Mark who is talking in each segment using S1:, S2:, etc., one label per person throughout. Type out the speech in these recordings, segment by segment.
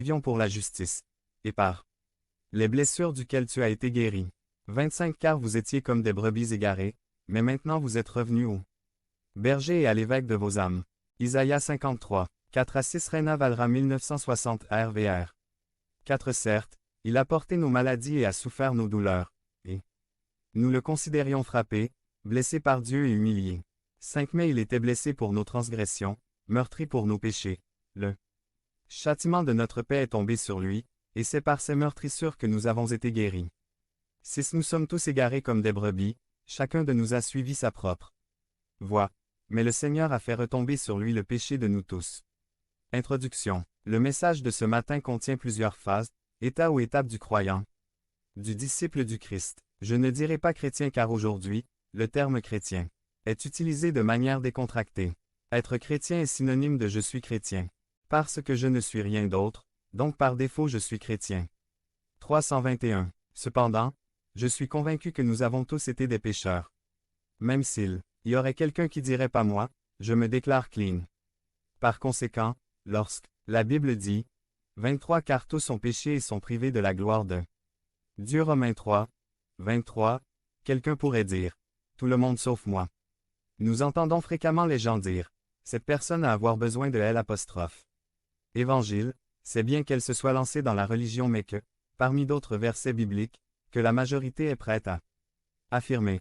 S1: vivions pour la justice. Et par les blessures duquel tu as été guéri. 25 Car vous étiez comme des brebis égarées, mais maintenant vous êtes revenus au berger et à l'évêque de vos âmes. Isaïe 53. 4 à 6 Reina Valera 1960 RVR. 4 Certes, il a porté nos maladies et a souffert nos douleurs, et nous le considérions frappé, blessé par Dieu et humilié. 5 Mais il était blessé pour nos transgressions, meurtri pour nos péchés. Le châtiment de notre paix est tombé sur lui, et c'est par ses meurtrissures que nous avons été guéris. 6 Nous sommes tous égarés comme des brebis, chacun de nous a suivi sa propre voie, mais le Seigneur a fait retomber sur lui le péché de nous tous. Introduction. Le message de ce matin contient plusieurs phases, état ou étape du croyant, du disciple du Christ. Je ne dirai pas chrétien car aujourd'hui, le terme chrétien est utilisé de manière décontractée. Être chrétien est synonyme de je suis chrétien. Parce que je ne suis rien d'autre, donc par défaut je suis chrétien. 321. Cependant, je suis convaincu que nous avons tous été des pécheurs. Même s'il y aurait quelqu'un qui dirait pas moi, je me déclare clean. Par conséquent, lorsque la Bible dit 23 Car tous ont péché et sont privés de la gloire de Dieu Romains 3, 23, quelqu'un pourrait dire tout le monde sauf moi. Nous entendons fréquemment les gens dire cette personne a avoir besoin de elle'. Évangile, c'est bien qu'elle se soit lancée dans la religion mais que, parmi d'autres versets bibliques, que la majorité est prête à affirmer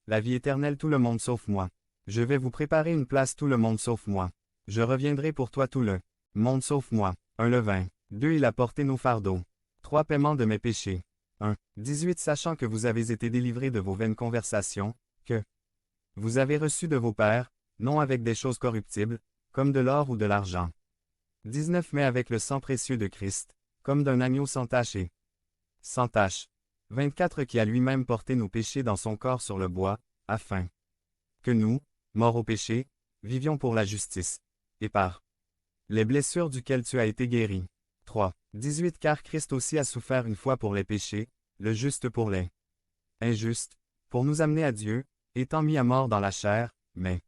S1: la vie éternelle tout le monde sauf moi. Je vais vous préparer une place tout le monde sauf moi. Je reviendrai pour toi tout le monde sauf moi. 1 Le 20. 2 Il a porté nos fardeaux. 3 Paiement de mes péchés. 1. 18 Sachant que vous avez été délivrés de vos vaines conversations, que vous avez reçues de vos pères, non avec des choses corruptibles, comme de l'or ou de l'argent. 19 Mais avec le sang précieux de Christ, comme d'un agneau sans tache et sans tache. 24 Qui a lui-même porté nos péchés dans son corps sur le bois, afin que nous, morts au péché, vivions pour la justice. Et par les blessures duquel tu as été guéri. 3. 18 Car Christ aussi a souffert une fois pour les péchés, le juste pour les injustes, pour nous amener à Dieu, étant mis à mort dans la chair, mais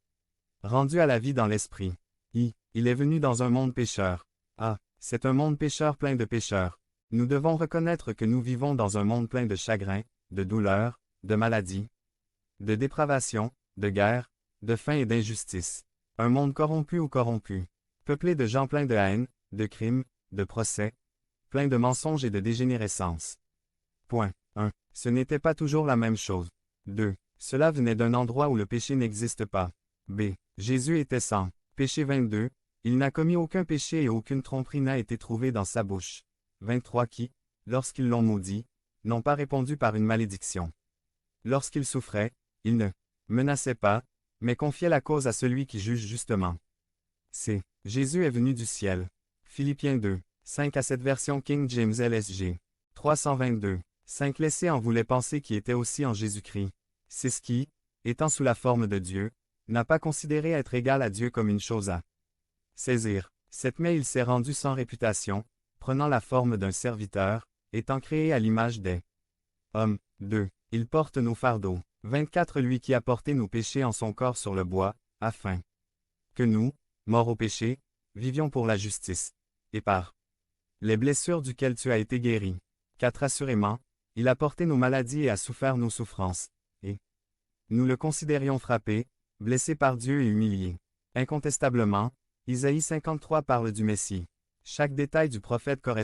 S1: rendu à la vie dans l'esprit. Il est venu dans un monde pécheur. C'est un monde pécheur plein de pécheurs. Nous devons reconnaître que nous vivons dans un monde plein de chagrin, de douleur, de maladie, de dépravation, de guerre, de faim et d'injustice. Un monde corrompu ou corrompu, peuplé de gens pleins de haine, de crimes, de procès, plein de mensonges et de dégénérescence. Point 1. Ce n'était pas toujours la même chose. 2. Cela venait d'un endroit où le péché n'existe pas. B. Jésus était sans péché. 22. Il n'a commis aucun péché et aucune tromperie n'a été trouvée dans sa bouche. 23 Qui, lorsqu'ils l'ont maudit, n'ont pas répondu par une malédiction. Lorsqu'il souffrait, il ne menaçait pas, mais confiait la cause à celui qui juge justement. C. Jésus est venu du ciel. Philippiens 2, 5 à cette version King James LSG. 322. 5 Laissez en vous les pensées qui étaient aussi en Jésus-Christ. 6 Qui, étant sous la forme de Dieu, n'a pas considéré être égal à Dieu comme une chose à saisir. 7 Mais il s'est rendu sans réputation, prenant la forme d'un serviteur, étant créé à l'image des hommes. 2. Il porte nos fardeaux. 24 Lui qui a porté nos péchés en son corps sur le bois, afin que nous, morts au péché, vivions pour la justice. Et par les blessures duquel tu as été guéri. 4 Assurément, il a porté nos maladies et a souffert nos souffrances. Et nous le considérions frappé, blessé par Dieu et humilié. Incontestablement, Isaïe 53 parle du Messie. Chaque détail du prophète correspond